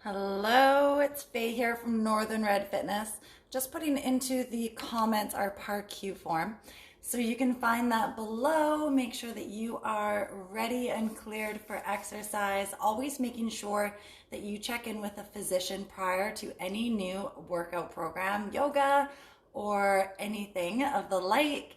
Hello, it's Faye here from NorthernRed Fitness. Just putting into the comments our PAR-Q form. So you can find that below. Make sure that you are ready and cleared for exercise. Always making sure that you check in with a physician prior to any new workout program, yoga, or anything of the like.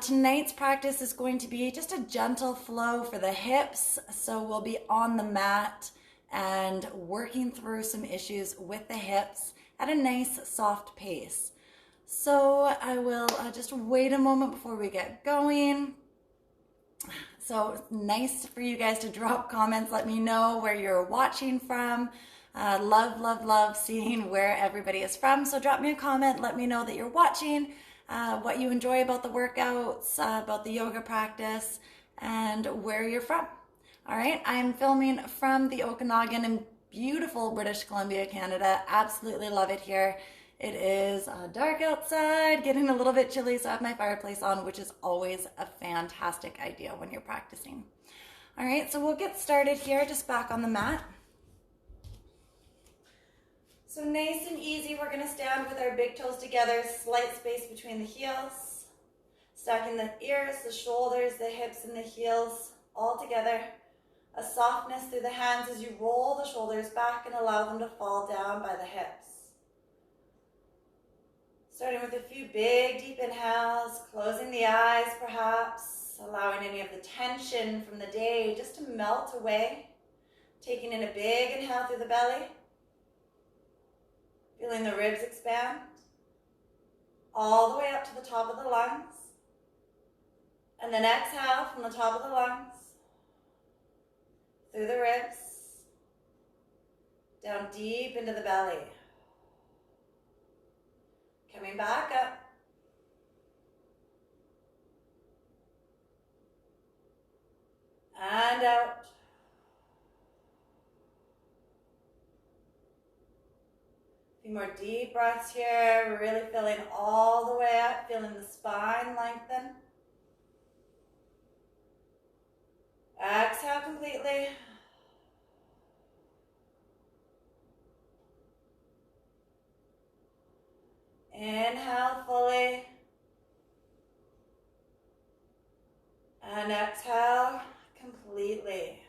Tonight's practice is going to be just a gentle flow for the hips. So we'll be on the mat and working through some issues with the hips at a nice soft pace. So I will just wait a moment before we get going. So nice for you guys to drop comments. Let me know where you're watching from. Love seeing where everybody is from. So drop me a comment. Let me know that you're watching, what you enjoy about the workouts, about the yoga practice, and where you're from. All right, I'm filming from the Okanagan in beautiful British Columbia, Canada. Absolutely love it here. It is dark outside, getting a little bit chilly, so I have my fireplace on, which is always a fantastic idea when you're practicing. All right, so we'll get started here, just back on the mat. So nice and easy, we're gonna stand with our big toes together, slight space between the heels, stacking the ears, the shoulders, the hips, and the heels all together. A softness through the hands as you roll the shoulders back and allow them to fall down by the hips. Starting with a few big, deep inhales, closing the eyes perhaps, allowing any of the tension from the day just to melt away. Taking in a big inhale through the belly. Feeling the ribs expand. All the way up to the top of the lungs. And then exhale from the top of the lungs. Through the ribs, down deep into the belly. Coming back up. And out. A few more deep breaths here, really filling all the way up, feeling the spine lengthen. Exhale completely. Inhale fully. And exhale completely.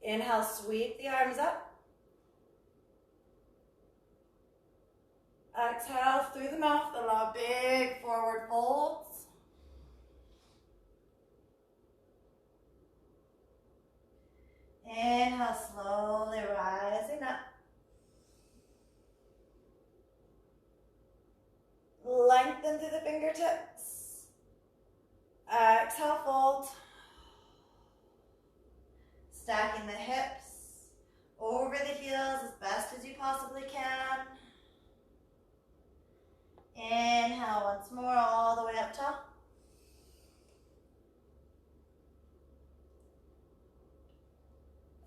Inhale, sweep the arms up. Exhale through the mouth, allow big forward folds. Inhale, slowly rising up. Lengthen through the fingertips. Exhale, fold. Stacking the hips over the heels as best as you possibly can. Inhale once more, all the way up top.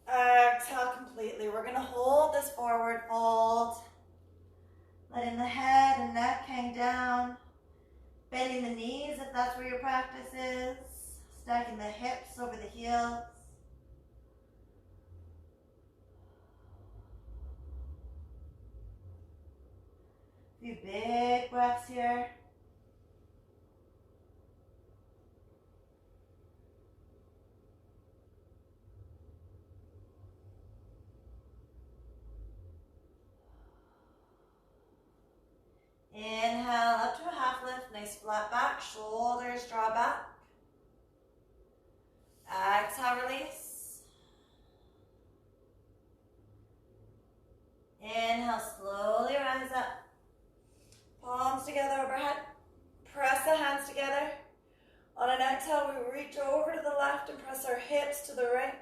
Exhale completely. We're going to hold this forward fold. Letting the head and neck hang down. Bending the knees if that's where your practice is. Stacking the hips over the heels. A few big breaths here. Inhale up to a half lift, nice flat back, shoulders draw back. Exhale, release. Inhale, slowly rise up. Palms together overhead. Press the hands together. On an exhale, we reach over to the left and press our hips to the right.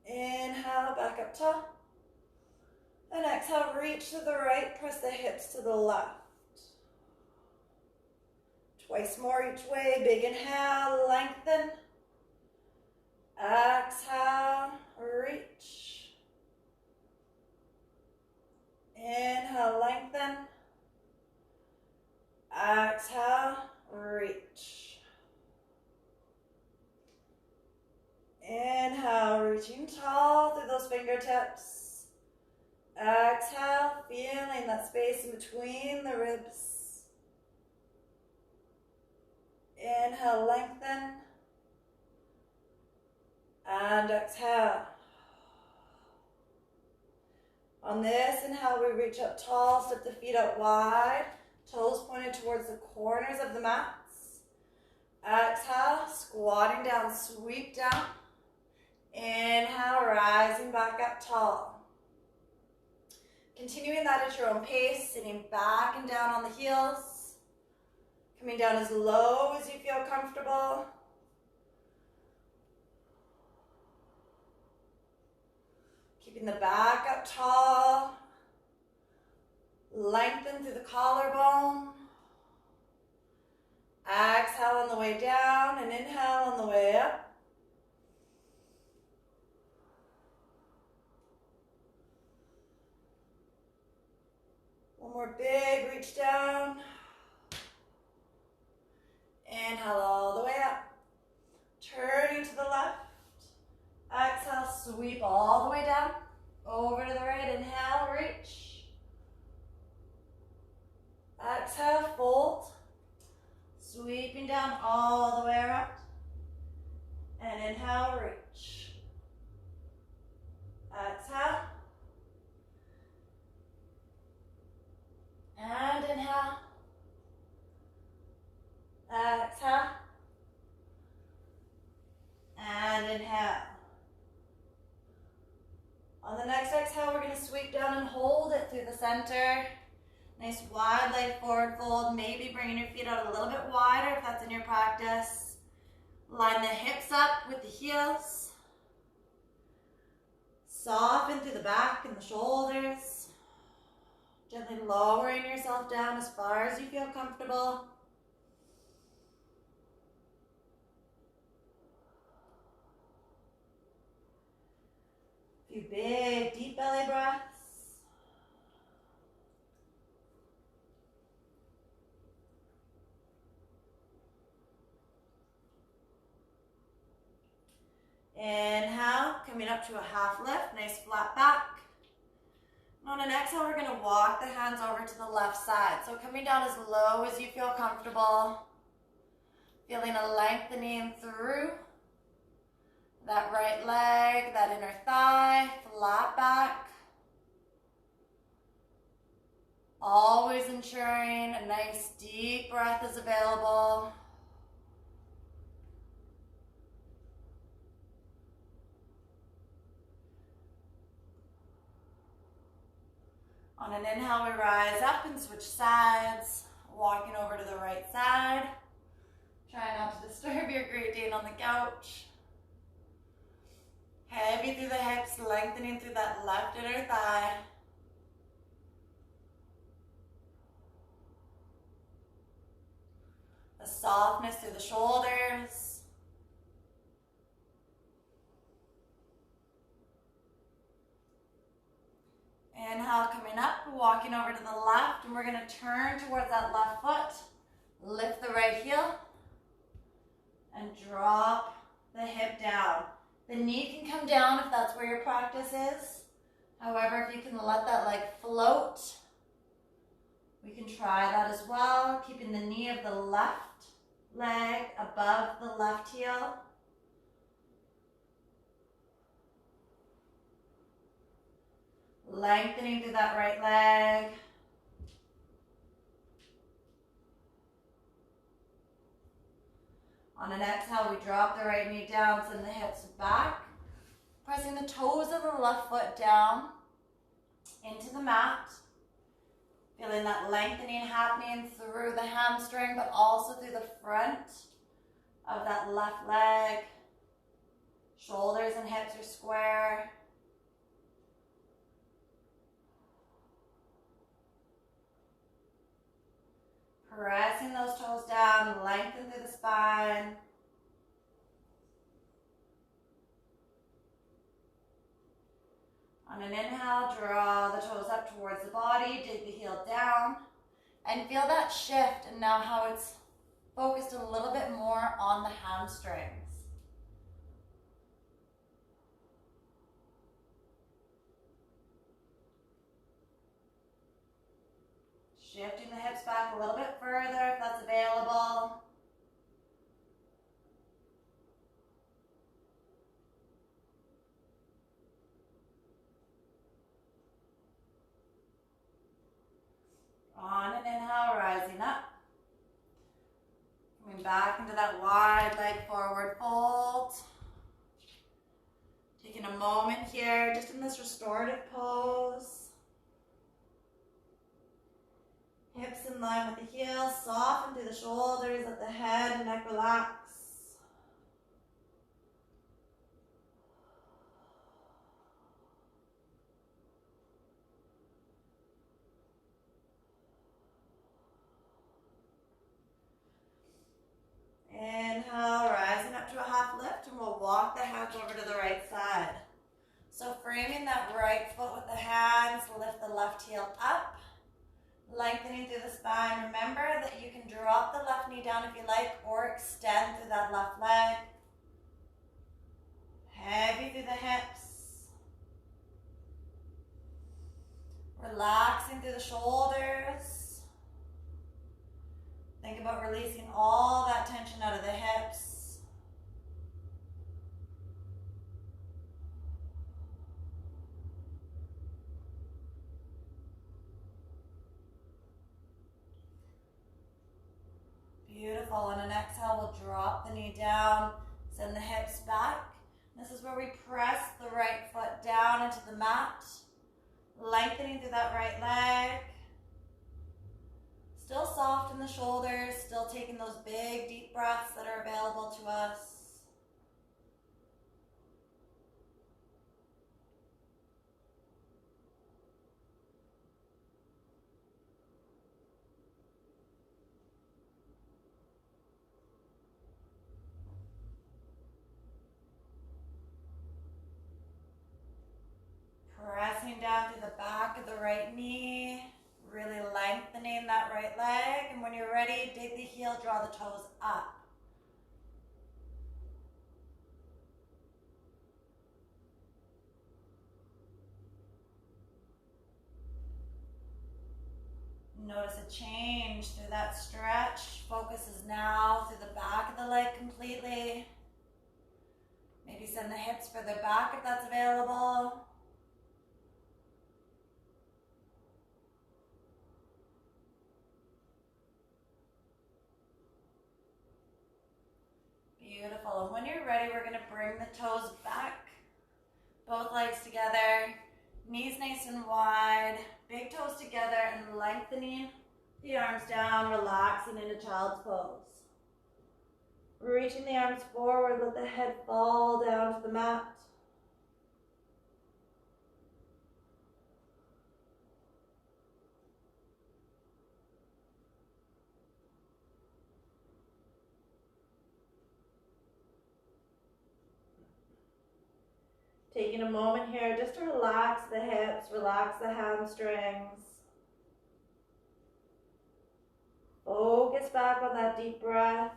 Inhale, back up top. And exhale, reach to the right, press the hips to the left. Twice more each way. Big inhale, lengthen. Exhale, reach. Inhale, lengthen. Exhale, reach. Inhale, reaching tall through those fingertips. Exhale, feeling that space in between the ribs. Inhale, lengthen. And exhale. On this inhale, we reach up tall, step the feet out wide, toes pointed towards the corners of the mats. Exhale, squatting down, sweep down. Inhale, rising back up tall. Continuing that at your own pace, sitting back and down on the heels. Coming down as low as you feel comfortable. Keeping the back up tall. Lengthen through the collarbone. Exhale on the way down and inhale on the way up. One more big reach down. Inhale all the way up. Turning to the left. Exhale, sweep all the way down. Over to the right, inhale, reach. Exhale, fold. Sweeping down all the way around. And inhale, reach. Exhale. And inhale. Exhale. And inhale. On the next exhale, we're going to sweep down and hold it through the center. Nice wide leg forward fold. Maybe bringing your feet out a little bit wider if that's in your practice. Line the hips up with the heels. Soften through the back and the shoulders. Gently lowering yourself down as far as you feel comfortable. A few big, deep belly breaths. Inhale, coming up to a half lift, nice flat back. On an exhale, we're going to walk the hands over to the left side. So coming down as low as you feel comfortable. Feeling a lengthening through that right leg, that inner thigh, flat back. Always ensuring a nice deep breath is available. On an inhale, we rise up and switch sides, walking over to the right side. Try not to disturb your Great Dane on the couch. Heavy through the hips, lengthening through that left inner thigh. A softness through the shoulders. Inhale, coming up, walking over to the left, and we're going to turn towards that left foot. Lift the right heel, and drop the hip down. The knee can come down if that's where your practice is. However, if you can let that leg float, we can try that as well. Keeping the knee of the left leg above the left heel. Lengthening through that right leg. On an exhale, we drop the right knee down, send the hips back. Pressing the toes of the left foot down into the mat. Feeling that lengthening happening through the hamstring, but also through the front of that left leg. Shoulders and hips are square. Pressing those toes down, lengthen through the spine. On an inhale, draw the toes up towards the body, dig the heel down, and feel that shift, and now how it's focused a little bit more on the hamstrings. hips back a little bit further if that's available. On an inhale, rising up. Coming back into that wide leg forward fold. Taking a moment here, just in this restorative pose. Hips in line with the heels, soften through the shoulders, let the head and neck relax. Inhale, rising up to a half lift, and we'll walk the hands over to the right side. So framing that right foot with the hands, lift the left heel up, lengthening through the spine. Remember that you can drop the left knee down if you like, or extend through that left leg. Heavy through the hips. Relaxing through the shoulders. Think about releasing all that tension out of the hips. Beautiful. On an exhale, we'll drop the knee down, send the hips back. This is where we press the right foot down into the mat, lengthening through that right leg. Still soft in the shoulders, still taking those big, deep breaths that are available to us. Pressing down to the back of the right knee. Really lengthening that right leg, and when you're ready, dig the heel, draw the toes up. Notice a change through that stretch. Focus is now through the back of the leg completely. Maybe send the hips further back if that's available. Beautiful. And when you're ready, we're going to bring the toes back. Both legs together. Knees nice and wide. Big toes together and lengthening the arms down, relaxing into child's pose. Reaching the arms forward, let the head fall down to the mat. Taking a moment here just to relax the hips, relax the hamstrings. Focus back on that deep breath.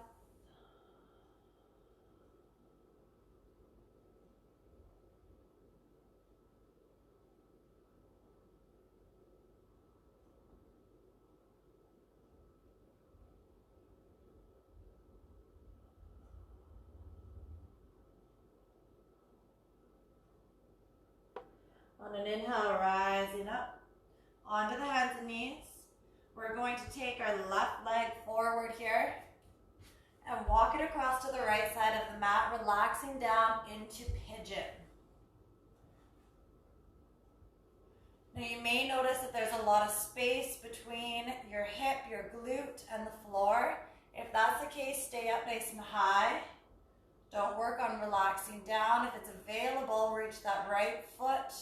On an inhale, rising up onto the hands and knees. We're going to take our left leg forward here and walk it across to the right side of the mat, relaxing down into pigeon. Now you may notice that there's a lot of space between your hip, your glute, and the floor. If that's the case, stay up nice and high. Don't work on relaxing down. If it's available, reach that right foot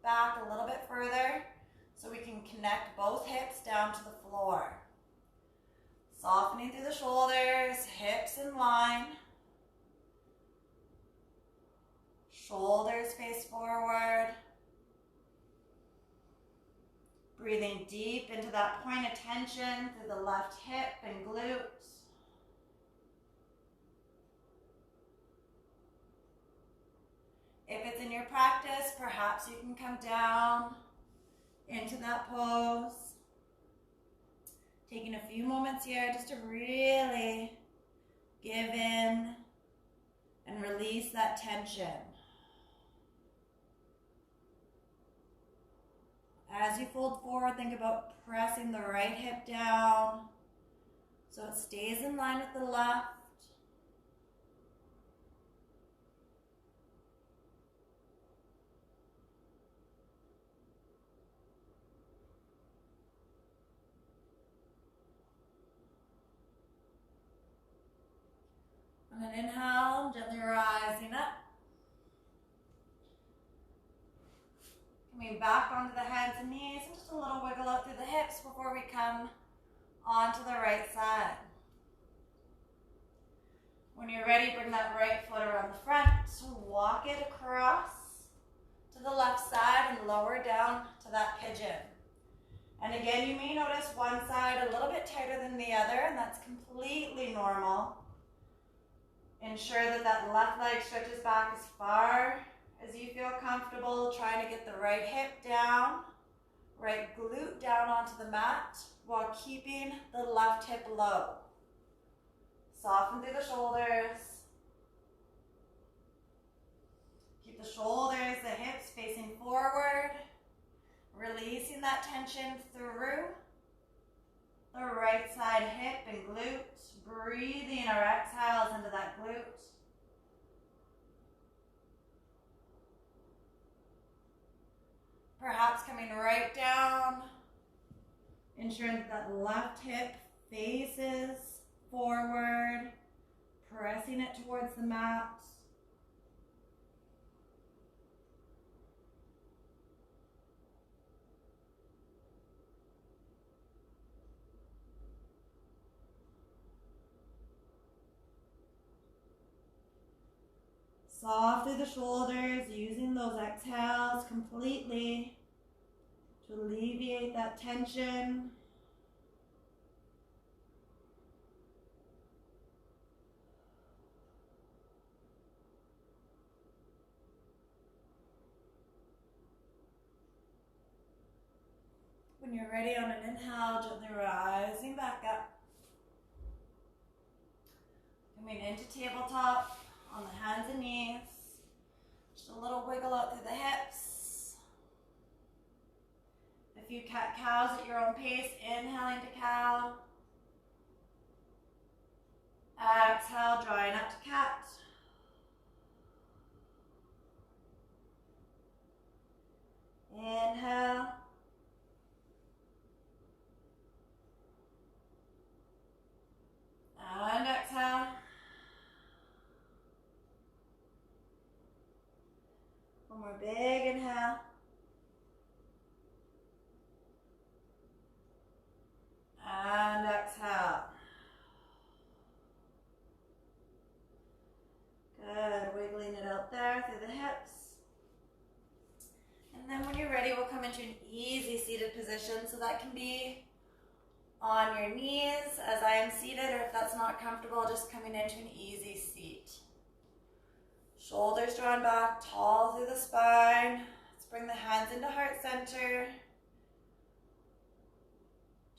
back a little bit further so we can connect both hips down to the floor. Softening through the shoulders, hips in line. Shoulders face forward. Breathing deep into that point of tension through the left hip and glutes. If it's in your practice, perhaps you can come down into that pose. Taking a few moments here just to really give in and release that tension. As you fold forward, think about pressing the right hip down so it stays in line with the left. On an inhale, gently rising up. Coming back onto the hands and knees, and just a little wiggle out through the hips before we come onto the right side. When you're ready, bring that right foot around the front. Walk it across to the left side and lower down to that pigeon. And again, you may notice one side a little bit tighter than the other, and that's completely normal. Ensure that that left leg stretches back as far as you feel comfortable, trying to get the right hip down, right glute down onto the mat while keeping the left hip low. Soften through the shoulders. Keep the shoulders, the hips facing forward, releasing that tension through the right side hip and glute. Breathing our exhales into that glute. Perhaps coming right down, ensuring that left hip faces forward, pressing it towards the mat. Soft through the shoulders, using those exhales completely to alleviate that tension. When you're ready, on an inhale, gently rising back up. Coming into tabletop on the hands and knees. Just a little wiggle out through the hips. A few cat-cows at your own pace. Inhaling to cow. Exhale, drawing up to cat. Inhale. And exhale. One more big inhale. And exhale. Good, wiggling it out there through the hips. And then when you're ready, we'll come into an easy seated position. So that can be on your knees as I am seated, or if that's not comfortable, just coming into an easy seat. Shoulders drawn back, tall through the spine. Let's bring the hands into heart center.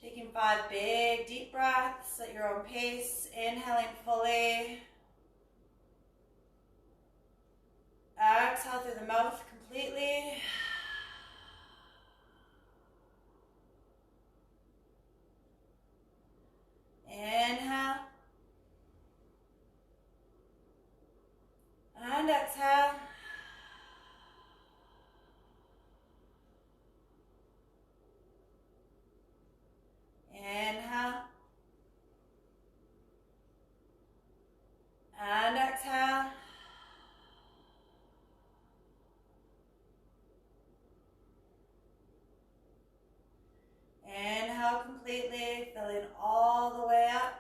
Taking 5 big, deep breaths at your own pace. Inhaling fully. Exhale through the mouth completely. Inhale. And exhale. Inhale. And exhale. Inhale completely, filling all the way up.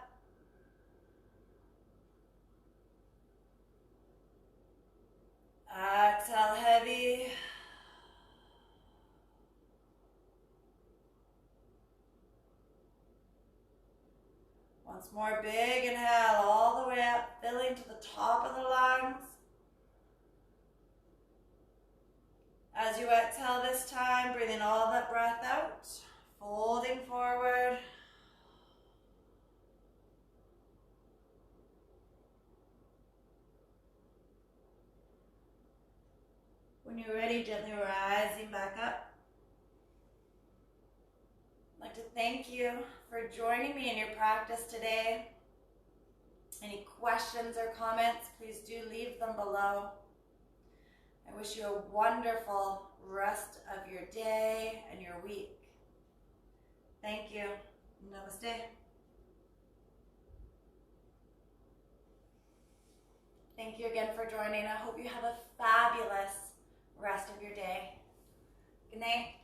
Exhale heavy. Once more, big inhale all the way up, filling to the top of the lungs. As you exhale this time, breathing all that breath out, folding forward. When you're ready, gently rising back up. I'd like to thank you for joining me in your practice today. Any questions or comments, please do leave them below. I wish you a wonderful rest of your day and your week. Thank you. Namaste. Thank you again for joining. I hope you have a fabulous rest of your day. Good night.